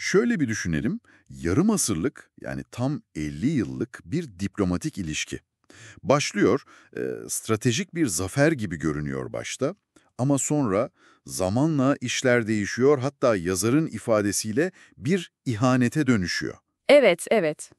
Şöyle bir düşünelim, yarım asırlık yani tam 50 yıllık bir diplomatik ilişki. Başlıyor, stratejik bir zafer gibi görünüyor başta ama sonra zamanla işler değişiyor, hatta yazarın ifadesiyle bir ihanete dönüşüyor. Evet, evet.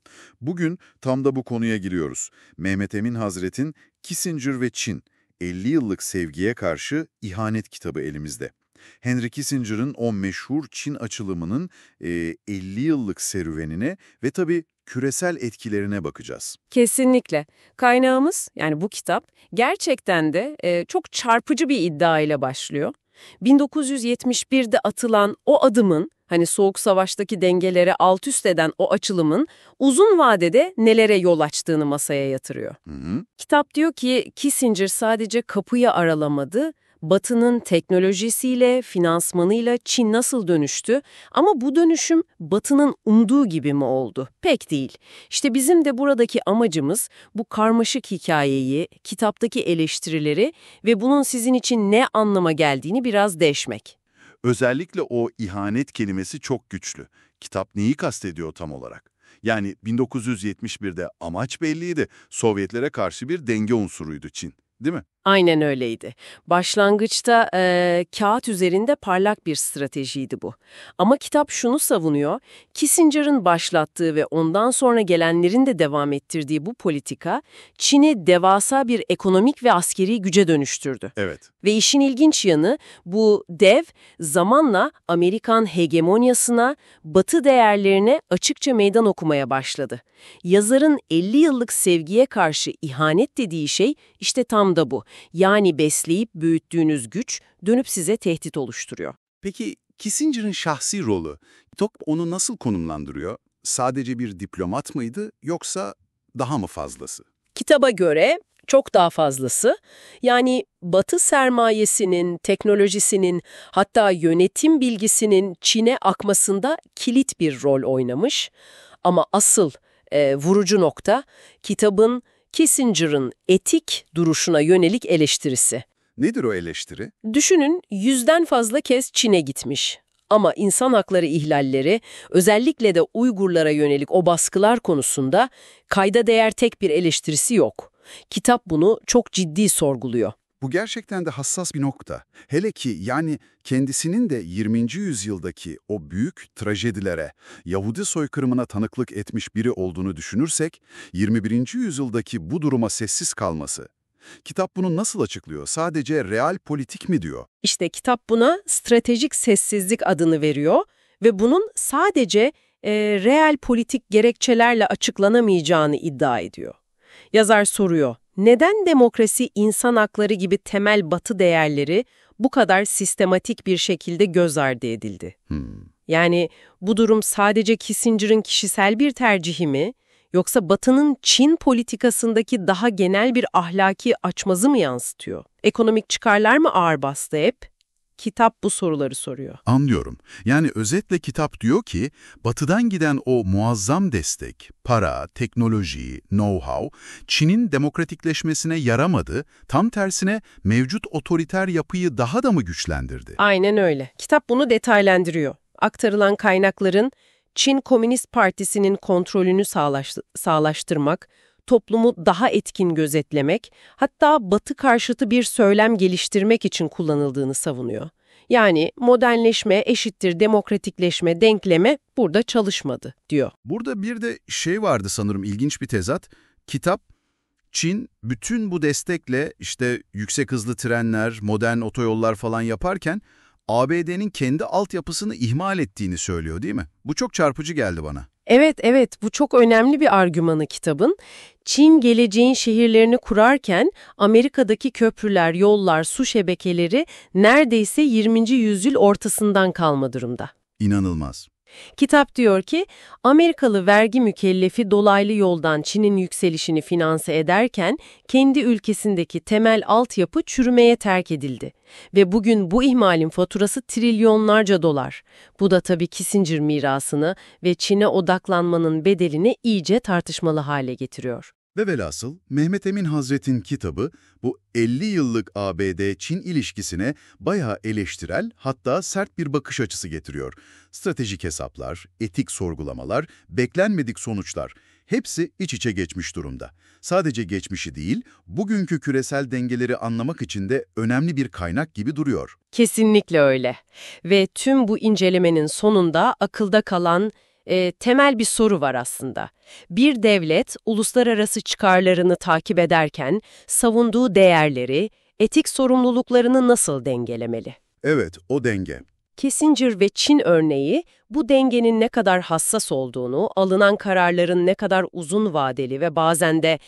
Bugün tam da bu konuya giriyoruz. Mehmet Emin Hazret'in Kissinger ve Çin, 50 yıllık sevgiye karşı ihanet kitabı elimizde. Henry Kissinger'ın o meşhur Çin açılımının 50 yıllık serüvenine ve tabii küresel etkilerine bakacağız. Kesinlikle. Kaynağımız, yani bu kitap, gerçekten de çok çarpıcı bir iddia ile başlıyor. 1971'de atılan o adımın, hani Soğuk Savaş'taki dengeleri alt üst eden o açılımın uzun vadede nelere yol açtığını masaya yatırıyor. Hı hı. Kitap diyor ki Kissinger sadece kapıyı aralamadı, Batı'nın teknolojisiyle, finansmanıyla Çin nasıl dönüştü? Ama bu dönüşüm Batı'nın umduğu gibi mi oldu? Pek değil. İşte bizim de buradaki amacımız bu karmaşık hikayeyi, kitaptaki eleştirileri ve bunun sizin için ne anlama geldiğini biraz deşmek. Özellikle o ihanet kelimesi çok güçlü. Kitap neyi kastediyor tam olarak? Yani 1971'de amaç belliydi. Sovyetlere karşı bir denge unsuruydu Çin, değil mi? Aynen öyleydi. Başlangıçta kağıt üzerinde parlak bir stratejiydi bu. Ama kitap şunu savunuyor, Kissinger'ın başlattığı ve ondan sonra gelenlerin de devam ettirdiği bu politika, Çin'i devasa bir ekonomik ve askeri güce dönüştürdü. Evet. Ve işin ilginç yanı, bu dev zamanla Amerikan hegemonyasına, Batı değerlerine açıkça meydan okumaya başladı. Yazarın 50 yıllık sevgiye karşı ihanet dediği şey işte tam da bu. Yani besleyip büyüttüğünüz güç dönüp size tehdit oluşturuyor. Peki Kissinger'ın şahsi rolü, Top onu nasıl konumlandırıyor? Sadece bir diplomat mıydı yoksa daha mı fazlası? Kitaba göre çok daha fazlası, yani Batı sermayesinin, teknolojisinin, hatta yönetim bilgisinin Çin'e akmasında kilit bir rol oynamış. Ama asıl vurucu nokta kitabın Kissinger'ın etik duruşuna yönelik eleştirisi. Nedir o eleştiri? Düşünün 100'den fazla kez Çin'e gitmiş. Ama insan hakları ihlalleri, özellikle de Uygurlara yönelik o baskılar konusunda kayda değer tek bir eleştirisi yok. Kitap bunu çok ciddi sorguluyor. Bu gerçekten de hassas bir nokta. Hele ki yani kendisinin de 20. yüzyıldaki o büyük trajedilere, Yahudi soykırımına tanıklık etmiş biri olduğunu düşünürsek, 21. yüzyıldaki bu duruma sessiz kalması. Kitap bunu nasıl açıklıyor? Sadece real politik mi diyor? İşte kitap buna stratejik sessizlik adını veriyor ve bunun sadece reel politik gerekçelerle açıklanamayacağını iddia ediyor. Yazar soruyor, neden demokrasi, insan hakları gibi temel Batı değerleri bu kadar sistematik bir şekilde göz ardı edildi? Yani bu durum sadece Kissinger'ın kişisel bir tercihi mi, yoksa Batı'nın Çin politikasındaki daha genel bir ahlaki açmazı mı yansıtıyor? Ekonomik çıkarlar mı ağır bastı hep? Kitap bu soruları soruyor. Anlıyorum. Yani özetle kitap diyor ki, Batı'dan giden o muazzam destek, para, teknoloji, know-how, Çin'in demokratikleşmesine yaramadı, tam tersine mevcut otoriter yapıyı daha da mı güçlendirdi? Aynen öyle. Kitap bunu detaylandırıyor. Aktarılan kaynakların Çin Komünist Partisi'nin kontrolünü sağlaştırmak, toplumu daha etkin gözetlemek, hatta Batı karşıtı bir söylem geliştirmek için kullanıldığını savunuyor. Yani modernleşme eşittir demokratikleşme denklemi burada çalışmadı, diyor. Burada bir de şey vardı sanırım, ilginç bir tezat. Kitap, Çin bütün bu destekle işte yüksek hızlı trenler, modern otoyollar falan yaparken ABD'nin kendi altyapısını ihmal ettiğini söylüyor, değil mi? Bu çok çarpıcı geldi bana. Evet, bu çok önemli bir argümanı kitabın. Çin geleceğin şehirlerini kurarken Amerika'daki köprüler, yollar, su şebekeleri neredeyse 20. yüzyıl ortasından kalma durumda. İnanılmaz. Kitap diyor ki, Amerikalı vergi mükellefi dolaylı yoldan Çin'in yükselişini finanse ederken kendi ülkesindeki temel altyapı çürümeye terk edildi. Ve bugün bu ihmalin faturası trilyonlarca dolar. Bu da tabii Kissinger mirasını ve Çin'e odaklanmanın bedelini iyice tartışmalı hale getiriyor. Ve velhasıl Mehmet Emin Hazret'in kitabı bu 50 yıllık ABD-Çin ilişkisine bayağı eleştirel, hatta sert bir bakış açısı getiriyor. Stratejik hesaplar, etik sorgulamalar, beklenmedik sonuçlar hepsi iç içe geçmiş durumda. Sadece geçmişi değil, bugünkü küresel dengeleri anlamak için de önemli bir kaynak gibi duruyor. Kesinlikle öyle. Ve tüm bu incelemenin sonunda akılda kalan temel bir soru var aslında. Bir devlet uluslararası çıkarlarını takip ederken savunduğu değerleri, etik sorumluluklarını nasıl dengelemeli? Evet, o denge. Kissinger ve Çin örneği bu dengenin ne kadar hassas olduğunu, alınan kararların ne kadar uzun vadeli ve bazen de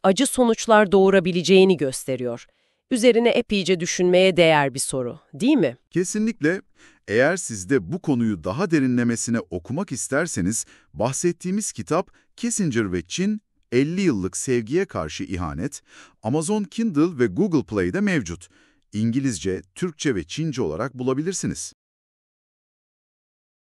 acı sonuçlar doğurabileceğini gösteriyor. Üzerine epeyce düşünmeye değer bir soru, değil mi? Kesinlikle. Eğer siz de bu konuyu daha derinlemesine okumak isterseniz, bahsettiğimiz kitap Kissinger ve Çin, 50 yıllık sevgiye karşı ihanet, Amazon Kindle ve Google Play'de mevcut. İngilizce, Türkçe ve Çince olarak bulabilirsiniz.